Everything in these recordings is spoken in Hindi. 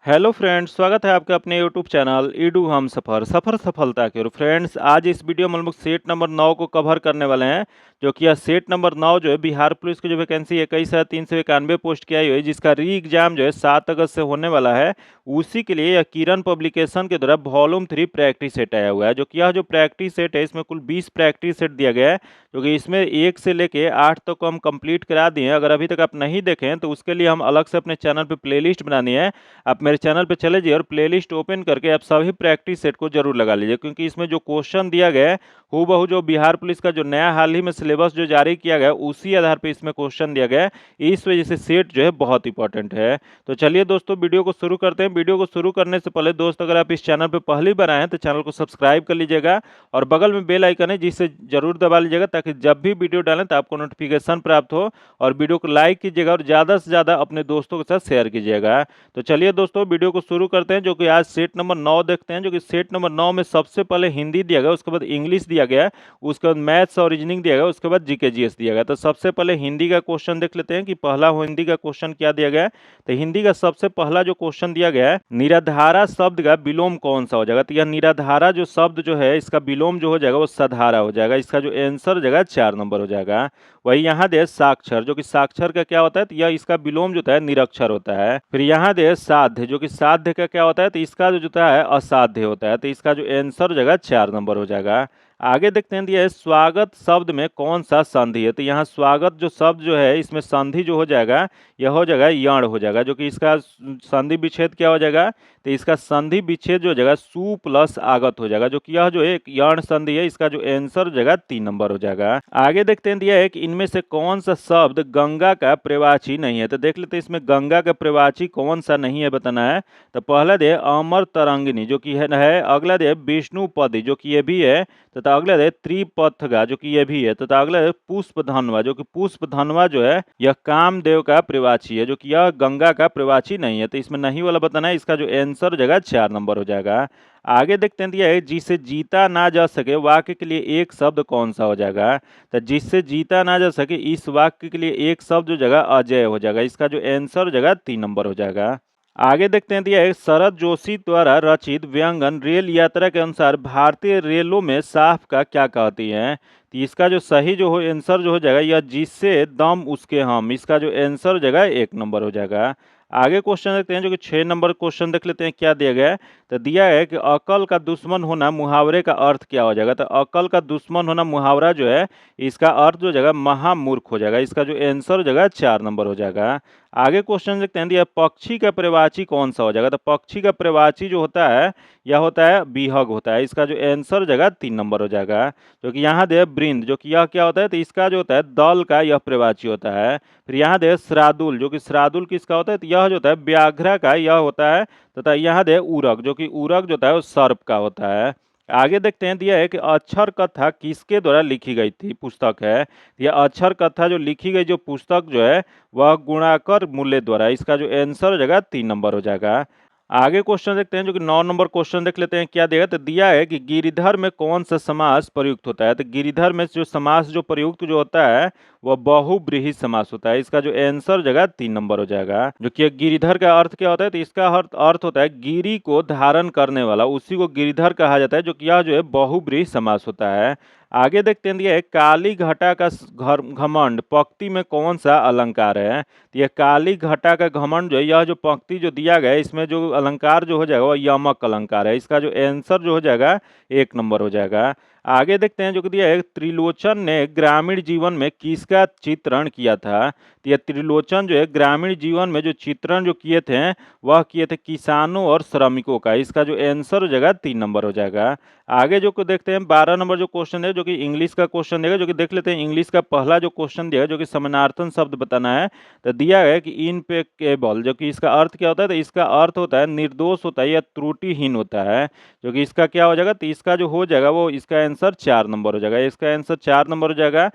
हेलो फ्रेंड्स, स्वागत है आपका अपने यूट्यूब चैनल ईडू हम सफ़र सफ़र सफलता की ओर। फ्रेंड्स, आज इस वीडियो में हम लोग सेट नंबर 9 को कवर करने वाले हैं। जो कि यह सेट नंबर 9 जो है बिहार पुलिस की जो वैकेंसी 21,391 पोस्ट की आई हुई है, जिसका री एग्जाम जो है 7 अगस्त से होने वाला है। उसी के लिए यह किरण पब्लिकेशन के द्वारा वॉल्यूम 3 प्रैक्टिस सेट आया हुआ है। जो कि यह जो प्रैक्टिस सेट है, इसमें कुल 20 प्रैक्टिस सेट दिया गया है। जो कि इसमें 1 से लेके 8 तक को हम कंप्लीट करा दिए हैं। अगर अभी तक आप नहीं देखें हैं तो उसके लिए हम अलग से अपने चैनल पर प्लेलिस्ट बनानी है। आप मेरे चैनल पे चले जाइए और प्लेलिस्ट ओपन करके आप सभी प्रैक्टिस सेट को जरूर लगा लीजिए, क्योंकि इसमें जो क्वेश्चन दिया गया है हूबहू जो बिहार पुलिस का जो नया हाल ही में सिलेबस जो जारी किया गया है उसी आधार पे इसमें क्वेश्चन दिया गया है। इस वजह से सेट जो है बहुत इंपॉर्टेंट है। तो चलिए दोस्तों, वीडियो को शुरू करते हैं। वीडियो को शुरू करने से पहले दोस्त, अगर आप इस चैनल पर पहली बार आए हैं तो चैनल को सब्सक्राइब कर लीजिएगा और बगल में बेल आइकन है जिसे जरूर दबा लीजिएगा, ताकि जब भी वीडियो डालें तो आपको नोटिफिकेशन प्राप्त हो। और वीडियो को लाइक कीजिएगा और ज़्यादा से ज़्यादा अपने दोस्तों के साथ शेयर कीजिएगा। तो चलिए दोस्तों, वीडियो को शुरू करते हैं। जो कि आज सेट नंबर 9 देखते हैं। जो कि सेट नंबर 9 में सबसे पहले हिंदी दिया गया, उसके बाद इंग्लिश दिया गया, उसके बाद मैथ्स और रीजनिंग दिया गया, उसके बाद जीके जीएस दिया गया। तो सबसे पहले हिंदी का क्वेश्चन देख लेते हैं कि पहला हिंदी का क्वेश्चन क्या दिया गया है। तो हिंदी का सबसे पहला जो क्वेश्चन दिया गया है, निराधारा शब्द का विलोम कौन सा हो जाएगा। तो यह निराधारा जो शब्द जो है, इसका विलोम जो हो जाएगा वो सधारा हो जाएगा। इसका जो आंसर हो जाएगा 4 नंबर हो जाएगा। वही यहाँ दे साक्षर, जो कि साक्षर का क्या होता है, तो यह इसका विलोम जो होता है निरक्षर होता है। फिर यहाँ दे साध्य, जो कि साध्य का क्या होता है, तो इसका जो होता है असाध्य होता है। तो इसका जो आंसर हो जाएगा 4 नंबर हो जाएगा। आगे देखते हैं, दिया है स्वागत शब्द में कौन सा संधि है। तो यहाँ स्वागत जो शब्द जो है, इसमें संधि जो हो जाएगा यह हो जाएगा यण हो जाएगा। जो कि इसका संधि विच्छेद क्या हो जाएगा, तो इसका संधि विच्छेद जो हो जाएगा सु प्लस आगत हो जाएगा। जो कि यह जो एक यण संधि है, इसका जो आंसर हो जाएगा 3 नंबर हो जाएगा। आगे देखते हैं, दिया है कि इनमें से कौन सा शब्द गंगा का प्रवाची नहीं है। तो देख लेते हैं इसमें गंगा का प्रवाची कौन सा नहीं है बताना है। तो पहला दे अमर तरंगिनी, जो कि है। अगला दे विष्णुपदी, जो कि ये भी है। तथा अगला दे त्रिपथगा, जो कि ये भी है। तथा अगला दे पुष्पधनवा, जो कि पुष्पधनवा जो है यह कामदेव का प्रवाची है। जो कि यह गंगा का प्रवाची नहीं है। तो इसमें नहीं वाला बताना है। इसका जो आंसर हो जाएगा 4 नंबर हो जाएगा। आगे देखते हैं, दिया है जिसे जीता ना जा सके वाक्य के लिए एक शब्द कौन सा हो जाएगा। तो जिससे जीता ना जा सके इस वाक्य के लिए एक शब्द जो जगह अजय हो जाएगा। इसका जो आंसर हो जाएगा 3 नंबर हो जाएगा। आगे देखते हैं, दिया है शरद जोशी द्वारा रचित व्यंगन रेल यात्रा के अनुसार भारतीय रेलों में साफ का क्या कहती है। तो इसका जो सही जो हो आंसर जो हो जाएगा यह जिससे दम उसके हम। इसका जो आंसर हो जाएगा 1 नंबर हो जाएगा। आगे क्वेश्चन देखते हैं, जो कि 6 नंबर क्वेश्चन देख लेते हैं क्या दिया गया है। तो दिया है कि अकल का दुश्मन होना मुहावरे का अर्थ क्या हो जाएगा। तो अकल का दुश्मन होना मुहावरा जो है, इसका अर्थ जो जाएगा महामूर्ख हो जाएगा। इसका जो आंसर हो जाएगा 4 नंबर हो जाएगा। आगे क्वेश्चन देखते हैं, दिया पक्षी का प्रवाची कौन सा हो जाएगा। तो पक्षी का प्रवाची जो होता है यह होता है बिहग होता है। इसका जो आंसर हो जाएगा 3 नंबर हो जाएगा। जो कि यहाँ दे वृंद, जो कि यह क्या होता है, तो इसका जो होता है दल का यह प्रवाची होता है। फिर यहाँ दे श्रादुल, जो कि श्रादुल किसका होता है, तो यह जो होता है व्याघ्र का यह होता है। तथा यहाँ दे उरग, जो कि उरग जो होता है वो सर्प का होता है। आगे देखते हैं, दिया है कि अक्षर कथा किसके द्वारा लिखी गई थी पुस्तक है। यह अक्षर कथा जो लिखी गई जो पुस्तक जो है वह गुणाकर मूल्य द्वारा। इसका जो आंसर हो जाएगा 3 नंबर हो जाएगा। आगे क्वेश्चन देखते हैं, जो कि 9 नंबर क्वेश्चन देख लेते हैं क्या देगा। तो दिया है कि गिरिधर में कौन सा समास प्रयुक्त होता है। तो गिरिधर में जो समास जो प्रयुक्त जो होता है वह बहुब्रीहि समास होता है। इसका जो आंसर हो जाएगा 3 नंबर हो जाएगा। जो कि गिरिधर का अर्थ क्या होता है, तो इसका अर्थ होता है गिरी को धारण करने वाला, उसी को गिरिधर कहा जाता है। जो कि यह जो है बहुब्रीहि समास होता है। आगे देखते हैं, दिया है काली घटा का घमंड पंक्ति में कौन सा अलंकार है। तो यह काली घटा का घमंड जो है, यह जो पंक्ति जो दिया गया है इसमें जो अलंकार जो हो जाएगा वह यमक अलंकार है। इसका जो आंसर जो हो जाएगा 1 नंबर हो जाएगा। आगे देखते हैं, जो कि दिया है त्रिलोचन ने ग्रामीण जीवन में किसका चित्रण किया था। तो यह त्रिलोचन जो है ग्रामीण जीवन में जो चित्रण जो किए थे वह किए थे किसानों और श्रमिकों का। इसका जो आंसर हो जाएगा 3 नंबर हो जाएगा। आगे जो को देखते हैं 12 नंबर जो क्वेश्चन है, जो कि इंग्लिश का क्वेश्चन देगा। जो कि देख लेते हैं इंग्लिश का पहला जो क्वेश्चन दिया, जो कि समानार्थन शब्द बताना है। तो दिया है कि इनपेकेबल, जो कि इसका अर्थ क्या होता है, तो इसका अर्थ होता है निर्दोष होता है या त्रुटिहीन होता है। जो कि इसका क्या हो जाएगा, तो इसका जो हो जाएगा वो इसका आंसर 4 नंबर हो जाएगा। इसका आंसर 4 नंबर हो जाएगा।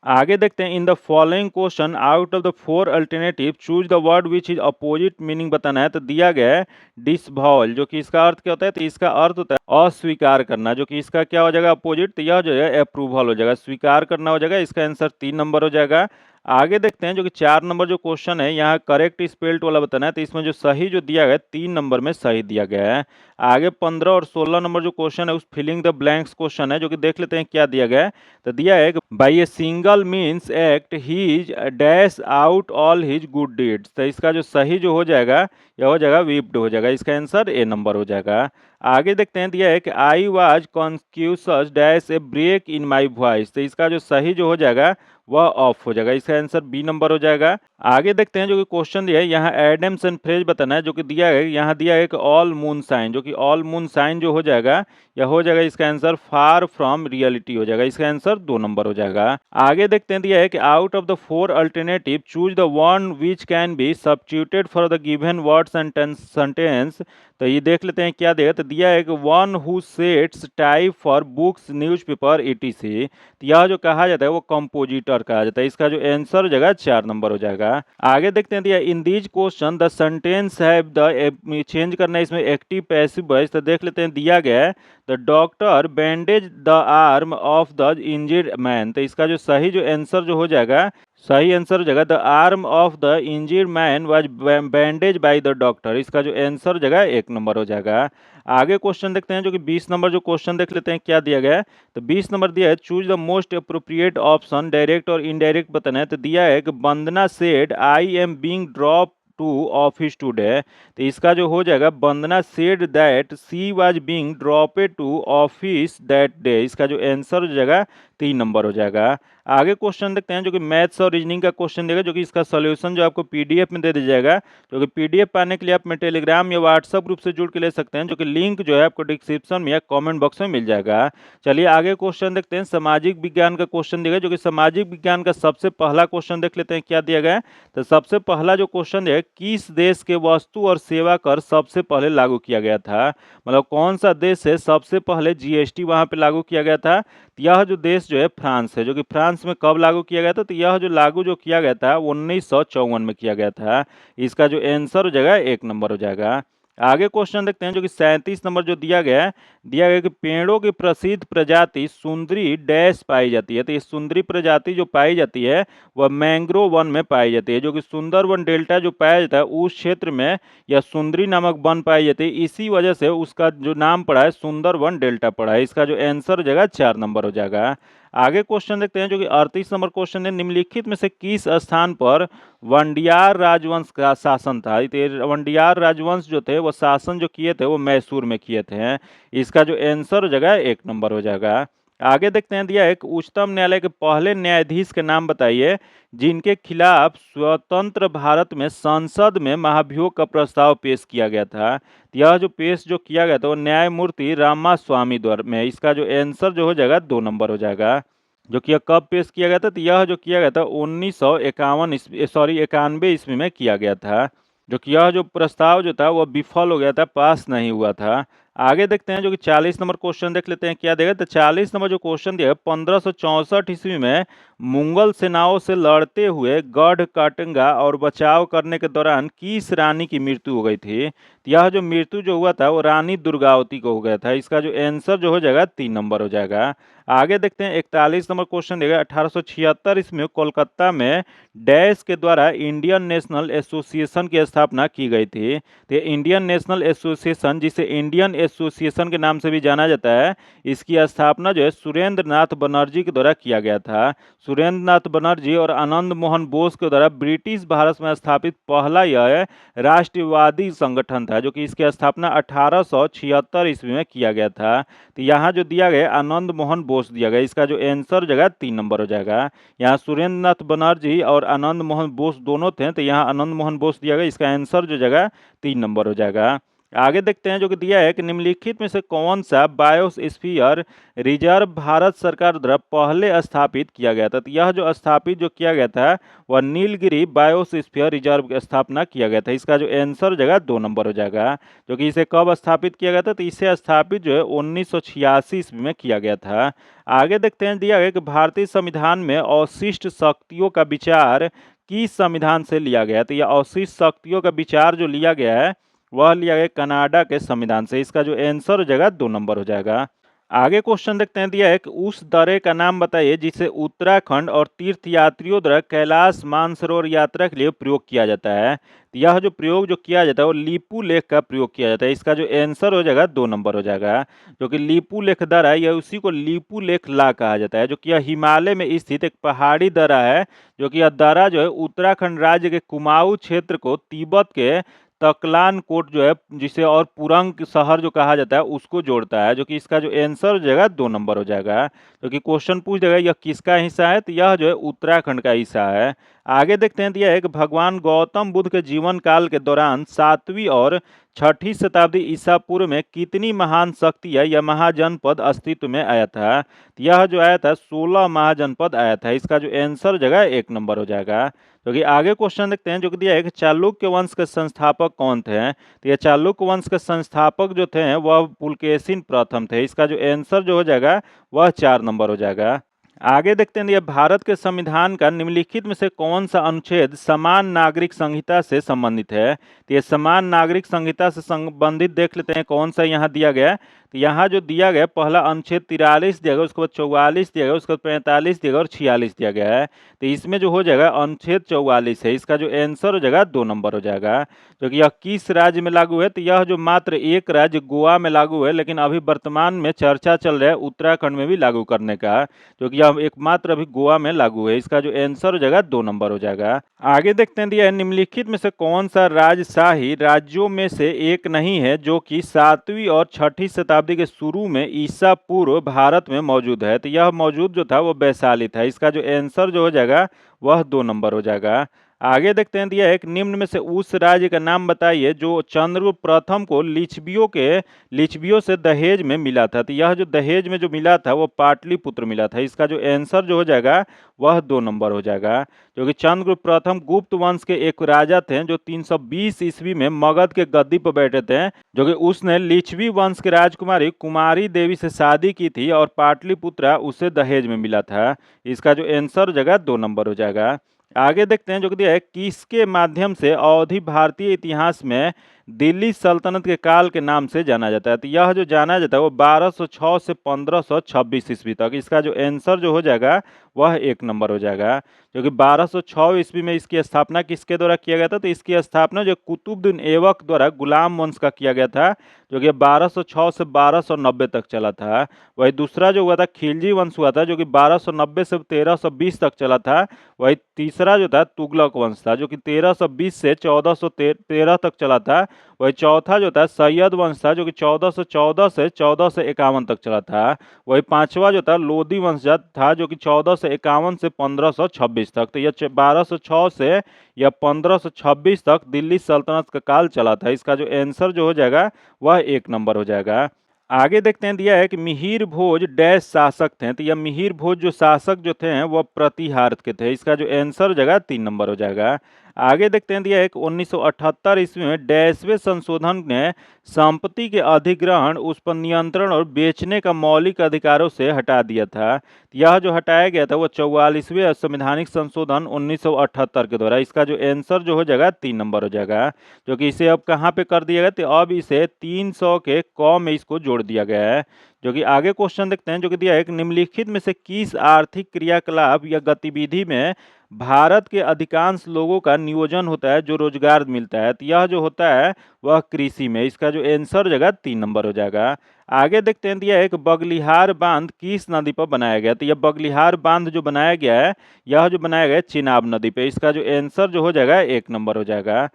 आगे देखते हैं, in the following question out of the 4 alternative choose the word which is opposite meaning बताना है। तो दिया गया है डिसवॉल, जो कि इसका अर्थ क्या होता है, तो इसका अर्थ होता है अस्वीकार करना। जो कि इसका क्या हो जाएगा अपोजिट, तो यह जो है अप्रूवल हो जाएगा, स्वीकार करना हो जाएगा। इसका आंसर 3 नंबर हो जाएगा। आगे देखते हैं जो कि 4 नंबर जो क्वेश्चन है यहाँ करेक्ट स्पेल्ड वाला बताना है, तो इसमें जो सही जो दिया गया है 3 नंबर में सही दिया गया है। आगे 15 और 16 नंबर जो क्वेश्चन है उस फिलिंग द ब्लैंक्स क्वेश्चन है, जो कि देख लेते हैं क्या दिया गया है। तो दिया है by a single means act he dash out all his good deeds. तो इसका जो सही जो हो जाएगा यह हो जाएगा विप्ड हो जाएगा, इसका आंसर ए नंबर हो जाएगा। आगे देखते हैं दिया है कि I was conscious dash a break in my voice. तो इसका जो सही जो हो जाएगा वह ऑफ हो जाएगा, इसका आंसर बी नंबर हो जाएगा। आगे देखते हैं जो कि क्वेश्चन दिया है यहाँ एडम्स एंड फ्रेज बताना है, जो कि दिया है यहाँ दिया है कि ऑल मून साइन, जो कि ऑल मून साइन जो हो जाएगा यह हो जाएगा इसका आंसर फार फ्रॉम रियलिटी हो जाएगा, इसका आंसर 2 नंबर हो जाएगा। आगे देखते हैं दिया है कि out of the 4 alternative choose the one which can be substituted for the given words and sentence. तो ये देख लेते हैं क्या देगा। तो दिया है कि one who sets type for books newspaper etc. तो यह जो कहा जाता है वो कंपोजिटर कहा जाता है, इसका जो आंसर हो जाएगा 4 नंबर हो जाएगा। आगे देखते हैं दिया in these question the sentence have the change करना है इसमें एक्टिव पैसिव वॉइस। तो देख लेते हैं दिया गया है the doctor bandage the arm of the injured man. तो इसका जो सही जो आंसर जो हो जाएगा सही आंसर हो जाएगा the arm of the injured man was bandage by the doctor, इसका जो आंसर हो जाएगा 1 नंबर हो जाएगा। आगे क्वेश्चन देखते हैं जो कि 20 नंबर जो क्वेश्चन देख लेते हैं क्या दिया गया है। तो 20 नंबर दिया है choose the most appropriate option direct और इनडायरेक्ट बताना है। तो दिया है कि Vandana said I am being drop to office today. तो इसका जो हो जाएगा Vandana said that she was being dropped to office that day, इसका जो आंसर हो जाएगा 3 नंबर हो जाएगा। आगे क्वेश्चन देखते हैं जो कि मैथ्स और रीजनिंग का क्वेश्चन देगा, जो कि इसका सॉल्यूशन जो आपको पीडीएफ में दे दिया जाएगा, जो कि पीडीएफ पाने के लिए आप में टेलीग्राम या व्हाट्सएप ग्रुप से जुड़ के ले सकते हैं, जो कि लिंक जो है आपको डिस्क्रिप्शन में या कमेंट बॉक्स में मिल जाएगा। चलिए आगे क्वेश्चन देखते हैं सामाजिक विज्ञान का क्वेश्चन देगा, जो कि सामाजिक विज्ञान का सबसे पहला क्वेश्चन देख लेते हैं क्या दिया गया है। तो सबसे पहला जो क्वेश्चन है किस देश के वस्तु और सेवा कर सबसे पहले लागू किया गया था, मतलब कौन सा देश है सबसे पहले जीएसटी वहां पे लागू किया गया था। यह जो देश जो है फ्रांस है, जो कि फ्रांस में कब लागू किया गया था। तो यह जो लागू जो किया गया था 1954 में किया गया था, इसका जो आंसर हो जाएगा 1 नंबर हो जाएगा। आगे क्वेश्चन देखते हैं जो कि 37 नंबर जो दिया गया है, दिया गया कि पेड़ों की प्रसिद्ध प्रजाति सुंदरी डैश पाई जाती है। तो ये सुंदरी प्रजाति जो पाई जाती है वह मैंग्रोव वन में पाई जाती है, जो कि सुंदरवन डेल्टा जो पाया जाता है उस क्षेत्र में यह सुंदरी नामक वन पाई जाती है, इसी वजह से उसका जो नाम पड़ा है सुंदरवन डेल्टा पड़ा है, इसका जो आंसर हो जाएगा 4 नंबर हो जाएगा। आगे क्वेश्चन देखते हैं जो कि 38 नंबर क्वेश्चन है निम्नलिखित में से किस स्थान पर वंडियार राजवंश का शासन था। तो वंडियार राजवंश जो थे वो शासन जो किए थे वो मैसूर में किए थे, इसका जो आंसर हो जाएगा 1 नंबर हो जाएगा। आगे देखते हैं दिया एक उच्चतम न्यायालय के पहले न्यायाधीश के नाम बताइए जिनके खिलाफ स्वतंत्र भारत में संसद में महाभियोग का प्रस्ताव पेश किया गया था। यह जो पेश जो किया गया था वो न्यायमूर्ति रामास्वामी द्वारा में, इसका जो आंसर जो हो जाएगा 2 नंबर हो जाएगा। जो कि यह कब पेश किया गया था। तो यह जो किया गया था 1991 ईस्वी में किया गया था, जो कि यह जो प्रस्ताव जो था वह विफल हो गया था, पास नहीं हुआ था। आगे देखते हैं जो कि 40 नंबर क्वेश्चन देख लेते हैं क्या देगा। तो 40 नंबर जो क्वेश्चन दिया 1564 ईस्वी में मुगल सेनाओं से लड़ते हुए गढ़ काटंगा और बचाव करने के दौरान किस रानी की मृत्यु हो गई थी। तो यह जो मृत्यु जो हुआ था वो रानी दुर्गावती को हो गया था, इसका जो आंसर जो हो जाएगा 3 नंबर हो जाएगा। आगे देखते हैं 41 नंबर क्वेश्चन देगा 1876 ईस्वी कोलकाता में डैश के द्वारा इंडियन नेशनल एसोसिएशन की स्थापना की गई थी। तो इंडियन नेशनल एसोसिएशन जिसे इंडियन एसोसिएशन के नाम से भी जाना जाता है, इसकी स्थापना जो है सुरेंद्र नाथ बनर्जी के द्वारा किया गया था। सुरेंद्र नाथ बनर्जी और आनंद मोहन बोस के द्वारा ब्रिटिश भारत में स्थापित पहला यह राष्ट्रवादी संगठन था, जो कि इसकी स्थापना 1876 ईस्वी में किया गया था। तो यहाँ जो दिया गया आनंद मोहन बोस दिया गया, इसका जो आंसर जगह 3 नंबर हो जाएगा। यहाँ सुरेंद्र नाथ बनर्जी और आनंद मोहन बोस दोनों थे, तो यहाँ आनंद मोहन बोस दिया गया, इसका आंसर जो जगह 3 नंबर हो जाएगा। आगे देखते हैं जो कि दिया है कि निम्नलिखित में से कौन सा बायोस्फीयर रिजर्व भारत सरकार द्वारा पहले स्थापित किया गया था। तो यह जो स्थापित जो किया गया था वह नीलगिरी बायोस्फीयर रिजर्व की स्थापना किया गया था, इसका जो आंसर जगह 2 नंबर हो जाएगा। जो कि इसे कब स्थापित किया गया था, तो इसे स्थापित जो है 1986 ईस्वी में किया गया था। आगे देखते हैं दिया गया कि भारतीय संविधान में अवशिष्ट शक्तियों का विचार किस संविधान से लिया गया। तो यह अवशिष्ट शक्तियों का विचार जो लिया गया है वह लिया गया कनाडा के संविधान से, इसका जो आंसर हो जाएगा 2 नंबर हो जाएगा। आगे क्वेश्चन देखते हैं, दिया है कि उस दर्रे का नाम बताइए जिसे उत्तराखंड और तीर्थ यात्रियों द्वारा कैलाश मानसरोवर यात्रा के लिए प्रयोग किया जाता है। तो यह जो प्रयोग जो किया जाता है वो लीपू लेख का प्रयोग किया जाता है। इसका जो आंसर हो जाएगा 2 नंबर हो जाएगा, जो कि लीपू लेख दर्रा है, यह उसी को लीपू लेख ला कहा जाता है, जो कि यह हिमालय में स्थित एक पहाड़ी दर्रा है। जो कि यह दर्रा जो है उत्तराखंड राज्य के कुमाऊं क्षेत्र को तिब्बत के तकलान कोट जो है जिसे और पुरंग शहर जो कहा जाता है उसको जोड़ता है, जो कि इसका जो आंसर हो जाएगा 2 नंबर हो जाएगा। जो कि क्वेश्चन पूछ देगा यह किसका हिस्सा है, तो यह जो है उत्तराखंड का हिस्सा है। आगे देखते हैं, दिया है कि भगवान गौतम बुद्ध के जीवन काल के दौरान 7वीं और 6ठी शताब्दी ईसा पूर्व में कितनी महान शक्ति या महाजनपद अस्तित्व में आया था। तो यह जो आया था 16 महाजनपद आया था। इसका जो आंसर हो जाएगा 1 नंबर हो जाएगा। क्योंकि आगे क्वेश्चन देखते हैं, जो कि दिया है कि चालुक्य वंश के संस्थापक कौन थे। तो ये चालुक्य वंश के संस्थापक जो थे वह पुलकेशिन प्रथम थे। इसका जो आंसर जो हो जाएगा वह 4 नंबर हो जाएगा। आगे देखते हैं, ये भारत के संविधान का निम्नलिखित में से कौन सा अनुच्छेद समान नागरिक संहिता से संबंधित है। तो ये समान नागरिक संहिता से संबंधित देख लेते हैं कौन सा यहाँ दिया गया है। तो यहाँ जो दिया गया पहला अनुच्छेद 43 दिया गया, उसके बाद 44 दिया गया, उसके बाद 45 दिया गया और 46 दिया गया है। तो इसमें जो हो जाएगा अनुच्छेद 44 है। इसका जो आंसर हो जाएगा 2 नंबर हो जाएगा। जो कि यह किस राज्य में लागू है, तो यह जो मात्र एक राज्य गोवा में लागू है, लेकिन अभी वर्तमान में चर्चा चल रहा है उत्तराखंड में भी लागू करने का, जो कि यह एकमात्र अभी गोवा में लागू है। इसका जो आंसर हो जाएगा 2 नंबर हो जाएगा। आगे देखते हैं, दिया है निम्नलिखित में से कौन सा राजशाही राज्यों में से एक नहीं है जो कि 7वीं और 6ठी शताब्दी के शुरू में ईसा पूर्व भारत में मौजूद है। तो यह मौजूद जो था वो वैशाली था। इसका जो आंसर जो हो जाएगा वह 2 नंबर हो जाएगा। आगे देखते हैं, दिया है कि निम्न में से उस राज्य का नाम बताइए जो चंद्रगुप्त प्रथम को लिच्छवियों से दहेज में मिला था। तो यह जो दहेज में जो मिला था वो पाटलिपुत्र मिला था। इसका जो आंसर जो हो जाएगा वह 2 नंबर हो जाएगा। जो कि चंद्रगुप्त प्रथम गुप्त वंश के एक राजा थे जो 320 ईस्वी में मगध के गद्दी पर बैठे थे, जो कि उसने लिच्छवी वंश की राजकुमारी कुमारी देवी से शादी की थी और पाटलिपुत्र उसे दहेज में मिला था। इसका जो आंसर हो जाएगा 2 नंबर हो जाएगा। आगे देखते हैं, जो कि दिया है किसके माध्यम से अवधि भारतीय इतिहास में दिल्ली सल्तनत के काल के नाम से जाना जाता है। तो यह जो जाना जाता है वो 1206 से 1526 ईस्वी तक। इसका जो आंसर जो हो जाएगा वह 1 नंबर हो जाएगा। जो कि 1206 ईस्वी में इसकी स्थापना किसके द्वारा किया गया था, तो इसकी स्थापना जो कुतुबुद्दीन ऐबक द्वारा गुलाम वंश का किया गया था, जो कि 1206 से 1290 तक चला था। वही दूसरा जो हुआ था खिलजी वंश हुआ था, जो कि 1290 से 1320 तक चला था। वही तीसरा जो था तुगलक वंश था, जो कि 1320 से 1413 तक चला था। वही चौथा जो था सैयद वंश था, जो कि 1414 से 1451 तक चला था। वही पांचवा जो था लोधी वंश था, जो कि 1451 से 1526 तक। तो यह 1206 से या 1526 तक दिल्ली सल्तनत का काल चला था। इसका जो आंसर जो हो जाएगा वह 1 नंबर हो जाएगा। आगे देखते हैं, दिया है कि मिहिर भोज डैश शासक थे। तो यह मिहिर भोज जो शासक जो थे वह प्रतिहार के थे। इसका जो आंसर हो जाएगा 3 नंबर हो जाएगा। आगे देखते हैं, दिया है कि 1978 ईस्वी में डैशवे संशोधन ने संपत्ति के अधिग्रहण, उस पर नियंत्रण और बेचने का मौलिक अधिकारों से हटा दिया था। यह जो हटाया गया था वो 44वें संवैधानिक संशोधन 1978 के द्वारा। इसका जो आंसर जो हो जाएगा 3 नंबर हो जाएगा। जो कि इसे अब कहाँ पे कर दिया गया, तो अब इसे 300 के क में इसको जोड़ दिया गया है। जो कि आगे क्वेश्चन देखते हैं, जो कि दिया है कि निम्नलिखित में से किस आर्थिक क्रियाकलाप या गतिविधि में भारत के अधिकांश लोगों का नियोजन होता है जो रोजगार मिलता है। तो यह जो होता है वह कृषि में। इसका जो आंसर हो जाएगा 3 नंबर हो जाएगा। आगे देखते हैं, दिया है कि बगलिहार बांध किस नदी पर बनाया गया। तो यह बगलिहार बांध जो बनाया गया है, यह जो बनाया गया है चिनाब नदी पे। इसका जो आंसर जो हो जाएगा 1 नंबर हो जाएगा।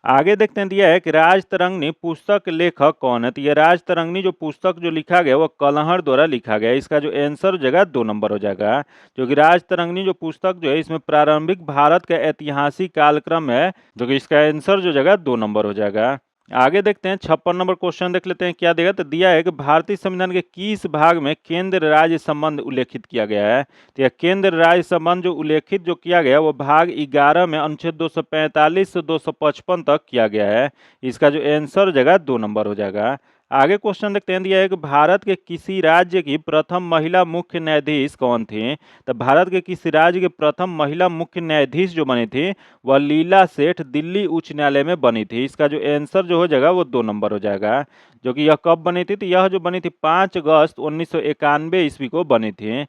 आगे देखते हैं, दिया है कि राजतरंगिणी पुस्तक लेखक कौन है। तो ये राजतरंगिणी जो पुस्तक जो लिखा गया वो कलहड़ द्वारा लिखा गया है। इसका जो आंसर हो जाएगा 2 नंबर हो जाएगा। जो कि राजतरंगिणी जो पुस्तक जो है इसमें प्रारंभिक भारत का ऐतिहासिक कालक्रम है, जो कि इसका आंसर जो जाएगा 2 नंबर हो जाएगा। आगे देखते हैं 56 नंबर क्वेश्चन देख लेते हैं क्या देगा। तो दिया है कि भारतीय संविधान के किस भाग में केंद्र राज्य संबंध उल्लेखित किया गया है। तो यह केंद्र राज्य संबंध जो उल्लेखित जो किया गया वो भाग 11 में अनुच्छेद 245 से 255 तक किया गया है। इसका जो आंसर हो जाएगा 2 नंबर हो जाएगा। आगे क्वेश्चन देखते हैं, दिया है कि भारत के किसी राज्य की प्रथम महिला मुख्य न्यायाधीश कौन थी। तो भारत के किसी राज्य के प्रथम महिला मुख्य न्यायाधीश जो बनी थी वह लीला सेठ दिल्ली उच्च न्यायालय में बनी थी। इसका जो आंसर जो हो जाएगा वो 2 नंबर हो जाएगा। जो कि यह कब बनी थी, तो यह जो बनी थी 5 अगस्त 1991 ईस्वी को बनी थी।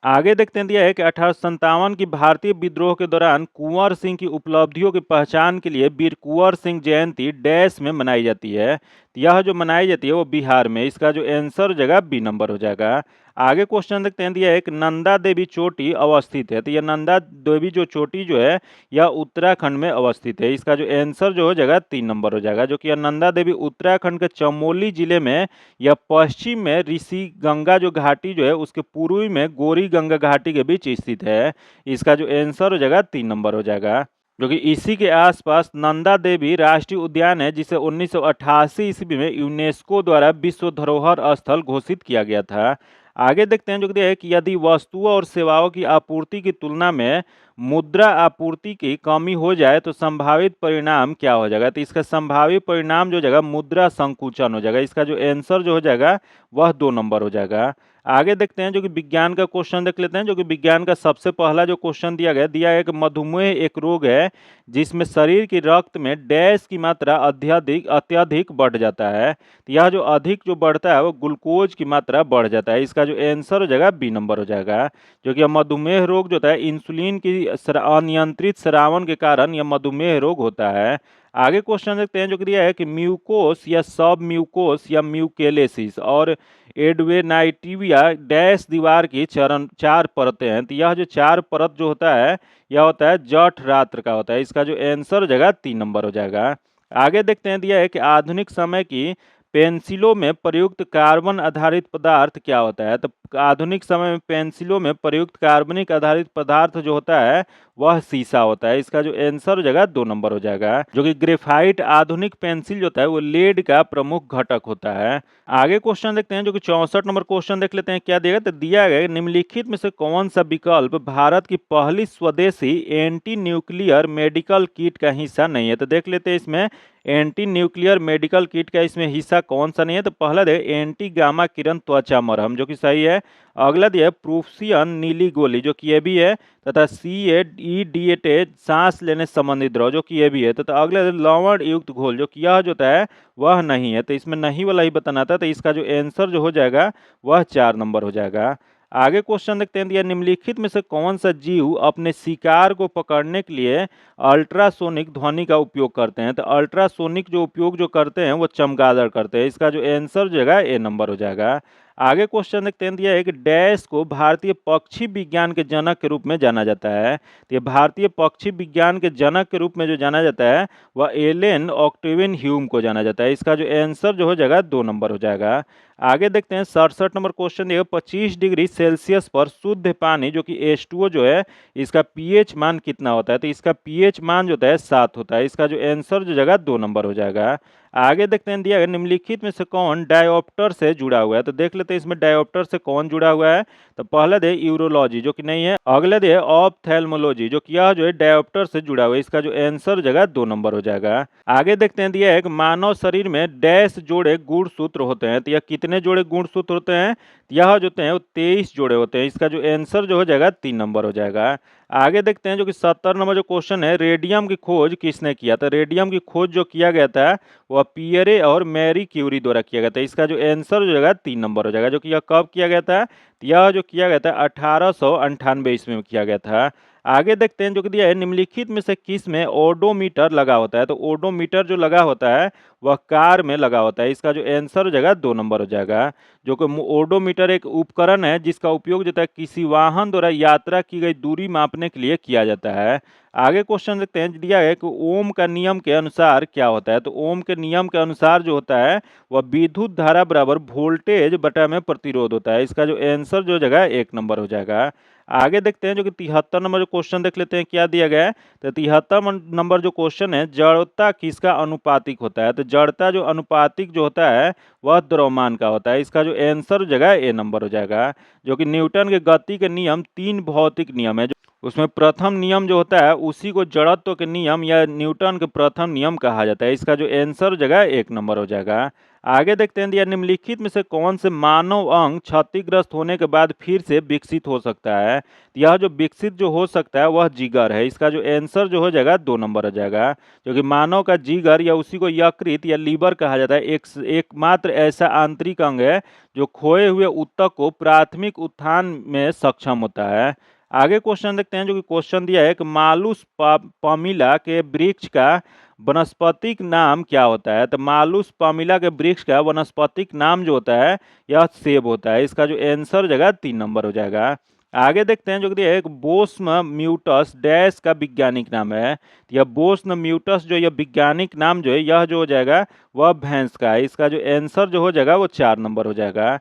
आगे देखते हैं, दिया है कि 1857 की भारतीय विद्रोह के दौरान कुंवर सिंह की उपलब्धियों की पहचान के लिए वीर कुंवर सिंह जयंती डैश में मनाई जाती है। तो यह जो मनाई जाती है वो बिहार में। इसका जो आंसर हो जाएगा बी नंबर हो जाएगा। आगे क्वेश्चन देखते हैं, दिया है कि नंदा देवी चोटी अवस्थित है। तो यह नंदा देवी जो चोटी जो है यह उत्तराखंड में अवस्थित है। इसका जो आंसर जो हो जाएगा 3 नंबर हो जाएगा। जो कि यह नंदा देवी उत्तराखंड के चमोली जिले में या पश्चिम में ऋषि गंगा जो घाटी जो है उसके पूर्वी में गौरी गंगा घाटी के बीच स्थित है। इसका जो आंसर हो जाएगा 3 नंबर हो जाएगा। जो कि इसी के आसपास नंदा देवी राष्ट्रीय उद्यान है, जिसे 1988 ईस्वी में यूनेस्को द्वारा विश्व धरोहर स्थल घोषित किया गया था। आगे देखते हैं, जो कि है कि यदि वस्तुओं और सेवाओं की आपूर्ति की तुलना में मुद्रा आपूर्ति की कमी हो जाए तो संभावित परिणाम क्या हो जाएगा। तो इसका संभावित परिणाम जो जाएगा मुद्रा संकुचन हो जाएगा। इसका जो आंसर जो हो जाएगा वह 2 नंबर हो जाएगा। आगे देखते हैं, जो कि विज्ञान का क्वेश्चन देख लेते हैं। जो कि विज्ञान का सबसे पहला जो क्वेश्चन दिया है कि मधुमेह एक रोग है जिसमें शरीर की रक्त में डैश की मात्रा अत्यधिक अत्यधिक बढ़ जाता है। तो यह जो अधिक जो बढ़ता है वो ग्लूकोज की मात्रा बढ़ जाता है। इसका जो आंसर हो जाएगा बी नंबर हो जाएगा। जो कि मधुमेह रोग जो होता है इंसुलिन की अनियंत्रित स्रावन के कारण यह मधुमेह रोग होता है। आगे क्वेश्चन देखते हैं, जो कि दिया है कि म्यूकोस या सब म्यूकोस या म्यूकेलेसिस और एडवेनाइटिविया डैश दीवार की चरण 4 परतें हैं। तो यह जो 4 परत जो होता है यह होता है जठ रात्र का होता है। इसका जो आंसर हो जाएगा 3 नंबर हो जाएगा। आगे देखते हैं, दिया है कि आधुनिक समय की पेंसिलों में प्रयुक्त कार्बन आधारित पदार्थ क्या होता है। तो आधुनिक समय में पेंसिलों में प्रयुक्त कार्बनिक आधारित पदार्थ जो होता है वह शीशा होता है। इसका जो आंसर हो जाएगा 2 नंबर हो जाएगा। जो कि ग्रेफाइट आधुनिक पेंसिल जो होता है वो लेड का प्रमुख घटक होता है। आगे क्वेश्चन देखते हैं, जो कि 64 नंबर क्वेश्चन देख लेते हैं क्या दिया गया। तो दिया गया निम्नलिखित में से कौन सा विकल्प भारत की पहली स्वदेशी एंटी न्यूक्लियर मेडिकल किट का हिस्सा नहीं है। तो देख लेते हैं इसमें एंटी न्यूक्लियर मेडिकल किट का इसमें हिस्सा कौन सा नहीं है। तो पहला दे एंटी गामा किरण त्वचा मरहम जो कि सही है। अगला दिया प्रूफियन नीली गोली जो कि ये भी है, तथा CAEDTA सांस लेने से संबंधित द्रव जो कि ये भी है। तथा अगला लवण युक्त घोल जो कि यह जो होता है वह नहीं है। तो इसमें नहीं वाला ही बताना था। तो इसका जो आंसर जो हो जाएगा वह 4 नंबर हो जाएगा। आगे क्वेश्चन देखते हैं, दिया निम्नलिखित में से कौन सा जीव अपने शिकार को पकड़ने के लिए अल्ट्रासोनिक ध्वनि का उपयोग करते हैं। तो अल्ट्रासोनिक जो उपयोग जो करते हैं वो चमगादड़ करते हैं। इसका जो आंसर जो है A नंबर हो जाएगा। आगे क्वेश्चन देखते हैं, दिया है कि डैश को भारतीय पक्षी विज्ञान के जनक के रूप में जाना जाता है। तो ये भारतीय पक्षी विज्ञान के जनक के रूप में जो जाना जाता है वह एलेन ऑक्टेवियन ह्यूम को जाना जाता है। इसका जो आंसर जो हो जाएगा 2 नंबर हो जाएगा। आगे देखते हैं 67 नंबर क्वेश्चन, दिया 25 डिग्री सेल्सियस पर शुद्ध पानी जो कि H2O जो है इसका pH मान कितना होता है। तो इसका pH मान जो होता है 7 होता है। इसका जो आंसर जो जगह 2 नंबर हो जाएगा। आगे देखते हैं, दिया गया निम्नलिखित में से कौन डायोप्टर से जुड़ा हुआ है। तो देख लेते हैं इसमें डायोप्टर से कौन जुड़ा हुआ है। तो पहला दे यूरोलॉजी जो कि नहीं है। अगला दे ऑप्थेल्मोलॉजी जो कि यह जो है डायोप्टर से जुड़ा हुआ है। इसका जो आंसर जगह 2 नंबर हो जाएगा। आगे देखते हैं, दिया है कि मानव शरीर में डैश जोड़े गुणसूत्र होते हैं। तो यह कितने जोड़े गुणसूत्र होते हैं। यह जो होते हैं वो 23 जोड़े होते हैं। इसका जो आंसर जो हो जाएगा 3 नंबर हो जाएगा। आगे देखते हैं, जो कि 70 नंबर जो क्वेश्चन है, रेडियम की खोज किसने किया। तो रेडियम की खोज जो किया गया था वह पियरे और मैरी क्यूरी द्वारा किया गया था। इसका जो आंसर हो जाएगा 3 नंबर हो जाएगा। जो कि यह कब किया गया था। तो यह जो किया गया था 1898 ईस्वी में किया गया था। आगे देखते हैं, जो कि दिया है निम्नलिखित में से किस में ओडोमीटर लगा होता है। तो ओडोमीटर जो लगा होता है वह कार में लगा होता है। इसका जो आंसर हो जाएगा 2 नंबर हो जाएगा। जो कि ओडोमीटर एक उपकरण है जिसका उपयोग जो है किसी वाहन द्वारा यात्रा की गई दूरी मापने के लिए किया जाता है। आगे क्वेश्चन देखते हैं, दिया है कि ओम का नियम के अनुसार क्या होता है। तो ओम के नियम के अनुसार जो होता है वह विद्युत धारा बराबर वोल्टेज बटा में प्रतिरोध होता है। इसका जो आंसर जो जगह 1 नंबर हो जाएगा। आगे देखते हैं, जो कि 73 नंबर जो क्वेश्चन देख लेते हैं क्या दिया गया है। तो 73 नंबर जो क्वेश्चन है, जड़ता किसका अनुपातिक होता है। तो जड़ता जो अनुपातिक जो होता है वह द्रव्यमान का होता है। इसका जो आंसर जगह A नंबर हो जाएगा। जो कि न्यूटन के गति के नियम 3 भौतिक नियम है उसमें प्रथम नियम जो होता है उसी को जड़त्व के नियम या न्यूटन के प्रथम नियम कहा जाता है। इसका जो आंसर हो जाएगा 1 नंबर हो जाएगा। आगे देखते हैं, दिया निम्नलिखित में से कौन से मानव अंग क्षतिग्रस्त होने के बाद फिर से विकसित हो सकता है। तो यह जो विकसित जो हो सकता है वह जिगर है। इसका जो आंसर जो हो जाएगा 2 नंबर हो जाएगा, क्योंकि मानव का जिगर या उसी को यकृत या लीवर कहा जाता है एकमात्र ऐसा आंतरिक अंग है जो खोए हुए ऊतक को प्राथमिक उत्थान में सक्षम होता है। आगे क्वेश्चन देखते हैं, जो कि क्वेश्चन दिया है कि मालुस पामिला के वृक्ष का वनस्पतिक नाम क्या होता है। तो मालुस पामिला के वृक्ष का वनस्पतिक नाम जो होता है यह सेब होता है। इसका जो आंसर हो जाएगा 3 नंबर हो जाएगा। आगे देखते हैं, जो कि दिया है एक बोस्म म्यूटस डैश का वैज्ञानिक नाम है। तो यह बोस्म म्यूटस जो यह वैज्ञानिक नाम जो है यह जो हो जाएगा वह भैंस का है। इसका जो आंसर जो हो जाएगा वो 4 नंबर हो जाएगा।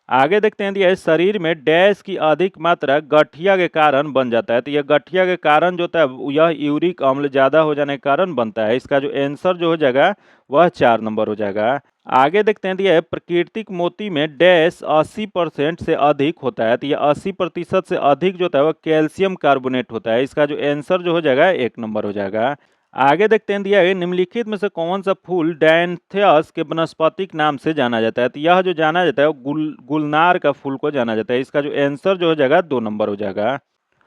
आगे देखते हैं, दिया है शरीर में डैश की अधिक मात्रा गठिया के कारण बन जाता है। तो यह गठिया के कारण जो होता है यह यूरिक अम्ल ज्यादा हो जाने के कारण बनता है। इसका जो आंसर जो हो जाएगा वह 4 नंबर हो जाएगा। आगे देखते हैं, दिया है प्राकृतिक मोती में डैश 80% से अधिक होता है। तो यह 80% से अधिक जो होता है वह कैल्शियम कार्बोनेट होता है। इसका जो आंसर जो हो जाएगा 1 नंबर हो जाएगा। आगे देखते हैं, दिया है निम्नलिखित में से कौन सा फूल डायंथियस के वनस्पतिक नाम से जाना जाता है। तो यह जो जाना जाता है वो गुलनार का फूल को जाना जाता है। इसका जो आंसर जो हो जाएगा 2 नंबर हो जाएगा।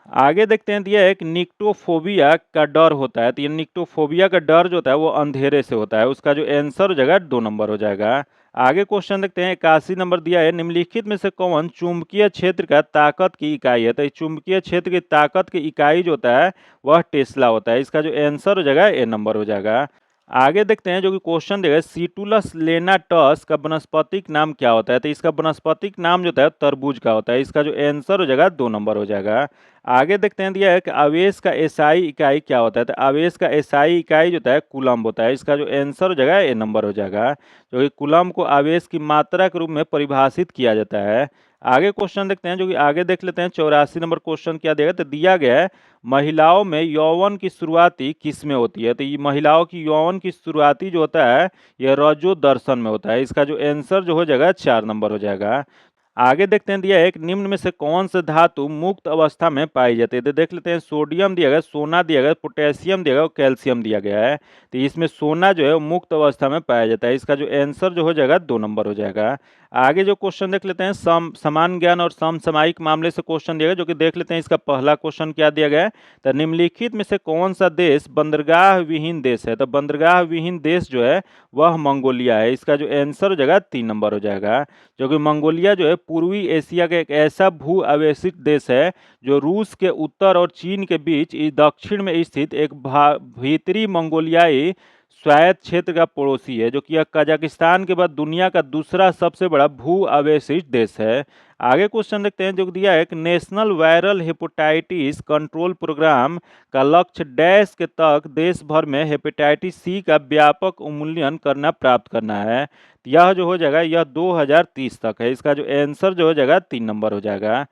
आगे देखते हैं, दिया है एक निक्टोफोबिया का डर होता है। तो ये निक्टोफोबिया का डर जो होता है वो अंधेरे से होता है। उसका जो आंसर हो जाएगा 2 नंबर हो जाएगा। आगे क्वेश्चन देखते हैं, 81 नंबर दिया है निम्नलिखित में से कौन चुंबकीय क्षेत्र का ताकत की इकाई है। तो चुंबकीय क्षेत्र की ताकत की इकाई जो होता है वह टेस्ला होता है। इसका जो आंसर हो जाएगा ए नंबर हो जाएगा। आगे देखते हैं, जो कि क्वेश्चन देगा सीटुलस लेनाटस का वनस्पतिक नाम क्या होता है। तो इसका वनस्पतिक नाम जो होता है तरबूज का होता है। इसका जो आंसर हो जाएगा 2 नंबर हो जाएगा। आगे देखते हैं, दिया है कि आवेश का एसआई इकाई क्या होता है। तो आवेश का एसआई इकाई जो होता है कूलम्ब होता है। इसका जो आंसर हो जाएगा ए नंबर हो जाएगा, जो कि कूलम्ब को आवेश की मात्रा के रूप में परिभाषित किया जाता है। आगे क्वेश्चन देखते हैं, जो कि आगे देख लेते हैं 84 नंबर क्वेश्चन क्या देगा। तो दिया गया है महिलाओं में यौवन की शुरुआती किस में होती है। तो ये महिलाओं की यौवन की शुरुआती जो होता है यह रजो दर्शन में होता है। इसका जो आंसर जो हो जाएगा 4 नंबर हो जाएगा। आगे देखते हैं, दिया है एक निम्न में से कौन से धातु मुक्त अवस्था में पाई जाती है। तो देख लेते हैं, सोडियम दिया गया, सोना दिया गया, पोटेशियम दिया गया और कैल्शियम दिया गया है। तो इसमें सोना जो है वो मुक्त अवस्था में पाया जाता है। इसका जो आंसर जो हो जाएगा 2 नंबर हो जाएगा। आगे जो क्वेश्चन देख लेते हैं, समान ज्ञान और समसामयिक मामले से क्वेश्चन दिया गया, जो कि देख लेते हैं इसका पहला क्वेश्चन क्या दिया गया है। तो निम्नलिखित में से कौन सा देश बंदरगाह विहीन देश है। तो बंदरगाह विहीन देश जो है वह मंगोलिया है। इसका जो आंसर हो जाएगा 3 नंबर हो जाएगा, जो कि मंगोलिया जो है पूर्वी एशिया का एक ऐसा भू आवेशित देश है जो रूस के उत्तर और चीन के बीच दक्षिण में स्थित एक भीतरी मंगोलियाई स्वायत्त क्षेत्र का पड़ोसी है, जो कि यह कजाकिस्तान के बाद दुनिया का दूसरा सबसे बड़ा भू आवेशित देश है। आगे क्वेश्चन देखते हैं, जो दिया है कि national viral hepatitis control programme का लक्ष्य डैश के तक देश भर में हेपेटाइटिस सी का व्यापक उन्मूलन करना प्राप्त करना है। यह जो हो जाएगा यह 2030 तक है। इसका जो आंसर जो हो जाएगा 3 नंबर हो जाएगा।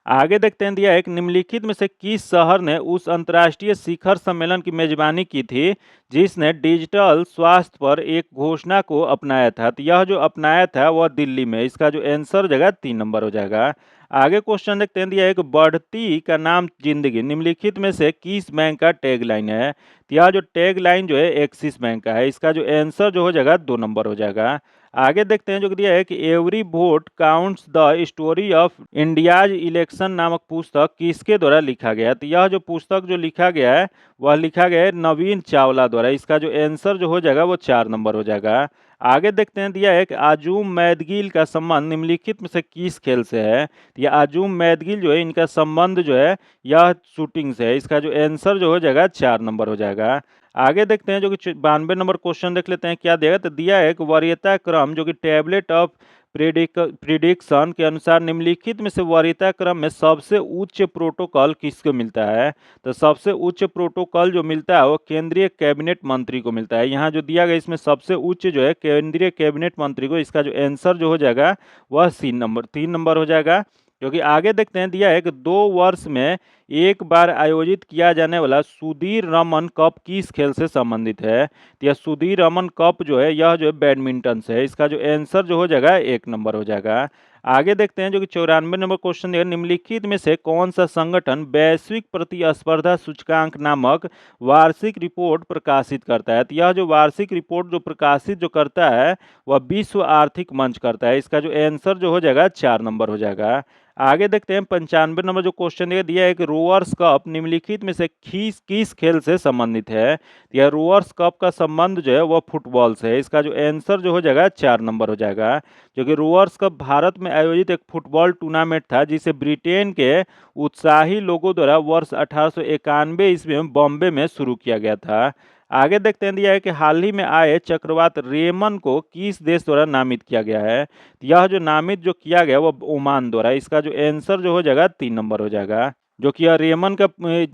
आगे देखते हैं, दिया एक निम्नलिखित में से किस शहर ने उस अंतर्राष्ट्रीय शिखर सम्मेलन की मेजबानी की थी जिसने डिजिटल स्वास्थ्य पर एक घोषणा को अपनाया था। तो यह जो अपनाया था वह दिल्ली में। इसका जो आंसर जगह 3 नंबर हो जाएगा। आगे क्वेश्चन देखते हैं, दिया एक बढ़ती का नाम जिंदगी निम्नलिखित में से किस बैंक का टैग लाइन है। तो यह जो टैग लाइन जो है एक्सिस बैंक का है। इसका जो आंसर जो हो जाएगा 2 नंबर हो जाएगा। आगे देखते हैं, जो दिया है कि every vote counts the story of India's election नामक पुस्तक किसके द्वारा लिखा गया है। तो यह जो पुस्तक जो लिखा गया है वह लिखा गया है नवीन चावला द्वारा। इसका जो आंसर जो हो जाएगा वो 4 नंबर हो जाएगा। आगे देखते हैं, दिया है कि आजूम मैदगिल का संबंध निम्नलिखित में से किस खेल से है। तो यह आजूम मैदगिल जो है इनका संबंध जो है यह शूटिंग से है। इसका जो आंसर जो हो जाएगा 4 नंबर हो जाएगा। आगे देखते हैं, जो कि 92 नंबर क्वेश्चन देख लेते हैं क्या देगा। तो दिया है कि वरीयता क्रम जो कि टैबलेट ऑफ प्रिडिक्शन के अनुसार निम्नलिखित में से वरीयता क्रम में सबसे उच्च प्रोटोकॉल किसको मिलता है। तो सबसे उच्च प्रोटोकॉल जो मिलता है वो केंद्रीय कैबिनेट मंत्री को मिलता है। यहाँ जो दिया गया इसमें सबसे उच्च जो है केंद्रीय कैबिनेट मंत्री को। इसका जो आंसर जो हो जाएगा वह 3 नंबर हो जाएगा। क्योंकि आगे देखते हैं, दिया है कि 2 वर्ष में एक बार आयोजित किया जाने वाला सुधीर रमन कप किस खेल से संबंधित है। तो यह सुधीर रमन कप जो है यह जो है बैडमिंटन से है। इसका जो आंसर जो हो जाएगा 1 नंबर हो जाएगा। आगे देखते हैं जो कि 94 नंबर क्वेश्चन दिया, निम्नलिखित में से कौन सा संगठन वैश्विक प्रतिस्पर्धा सूचकांक नामक वार्षिक रिपोर्ट प्रकाशित करता है। तो यह जो वार्षिक रिपोर्ट जो प्रकाशित जो करता है वह विश्व आर्थिक मंच करता है। इसका जो आंसर जो हो जाएगा 4 नंबर हो जाएगा। आगे देखते हैं 95 नंबर जो क्वेश्चन दिया है कि रोवर्स कप निम्नलिखित में से किस खेल से संबंधित है। यह रोवर्स कप का संबंध जो है वह फुटबॉल से है। इसका जो आंसर जो हो जाएगा 4 नंबर हो जाएगा। जो कि रोवर्स कप भारत में आयोजित एक फुटबॉल टूर्नामेंट था जिसे ब्रिटेन के उत्साही लोगों द्वारा वर्ष 1891 ईस्वी में बॉम्बे में शुरू किया गया था। आगे देखते हैं दिया है कि हाल ही में आए चक्रवात रेमन को किस देश द्वारा नामित किया गया है। यह जो नामित जो किया गया वह ओमान द्वारा। इसका जो आंसर जो हो जाएगा 3 नंबर हो जाएगा। जो कि यह रेमन का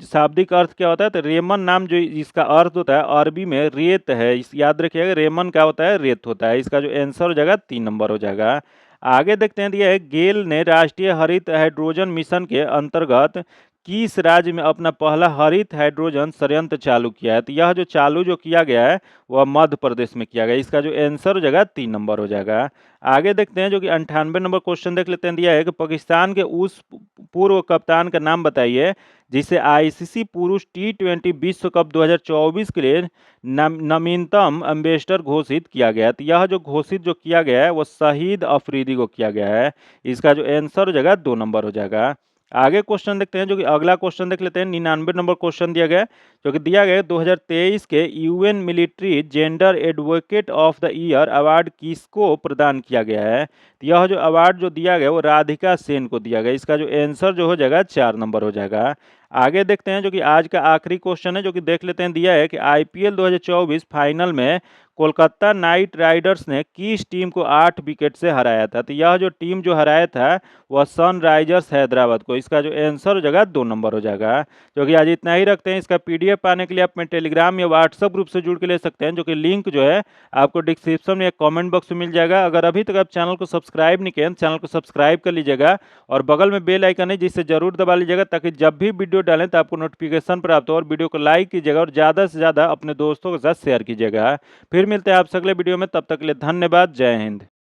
शाब्दिक अर्थ क्या होता है, तो रेमन नाम जो इसका अर्थ होता है अरबी में रेत है। इस याद रखिएगा, रेमन क्या होता है, रेत होता है। इसका जो आंसर हो जाएगा 3 नंबर हो जाएगा। आगे देखते हैं दिया है गेल ने राष्ट्रीय हरित हाइड्रोजन मिशन के अंतर्गत किस राज्य में अपना पहला हरित हाइड्रोजन संयंत्र चालू किया है। तो यह जो चालू जो किया गया है वह मध्य प्रदेश में किया गया। इसका जो आंसर हो जाएगा 3 नंबर हो जाएगा। आगे देखते हैं जो कि 98 नंबर क्वेश्चन देख लेते हैं दिया है कि पाकिस्तान के उस पूर्व कप्तान का नाम बताइए जिसे आईसीसी पुरुष टी20 विश्व कप 2024 के लिए नवीनतम एम्बेसडर घोषित किया गया है। तो यह जो घोषित जो किया गया है वो शहीद अफरीदी को किया गया है। इसका जो आंसर हो जाएगा 2 नंबर हो जाएगा। आगे क्वेश्चन देखते हैं जो कि अगला क्वेश्चन देख लेते हैं। 99 नंबर क्वेश्चन दिया गया है जो कि दिया गया है 2023 के UN military gender advocate of the year award किसको प्रदान किया गया है। तो यह जो अवार्ड जो दिया गया वो राधिका सेन को दिया गया। इसका जो आंसर जो हो जाएगा 4 नंबर हो जाएगा। आगे देखते हैं जो कि आज का आखिरी क्वेश्चन है जो कि देख लेते हैं दिया है कि आईपीएल 2024 फाइनल में कोलकाता नाइट राइडर्स ने किस टीम को 8 विकेट से हराया था। तो यह जो टीम जो हराया था वह सनराइजर्स हैदराबाद को। इसका जो आंसर हो जाएगा 2 नंबर हो जाएगा। जो कि आज इतना ही रखते हैं। इसका पीडीएफ पाने के लिए आप अपने टेलीग्राम या व्हाट्सएप ग्रुप से जुड़ के ले सकते हैं, जो कि लिंक जो है आपको डिस्क्रिप्शन में एक कमेंट बॉक्स में मिल जाएगा। अगर अभी तक आप चैनल को सब्सक्राइब नहीं किए चैनल को सब्सक्राइब कर लीजिएगा और बगल में बेल आइकन है जिससे जरूर दबा लीजिएगा ताकि जब भी वीडियो डालें तो आपको नोटिफिकेशन प्राप्त हो। और वीडियो को लाइक कीजिएगा और ज़्यादा से ज़्यादा अपने दोस्तों के साथ शेयर कीजिएगा। फिर मिलते हैं आपसे अगले वीडियो में, तब तक के लिए धन्यवाद। जय हिंद।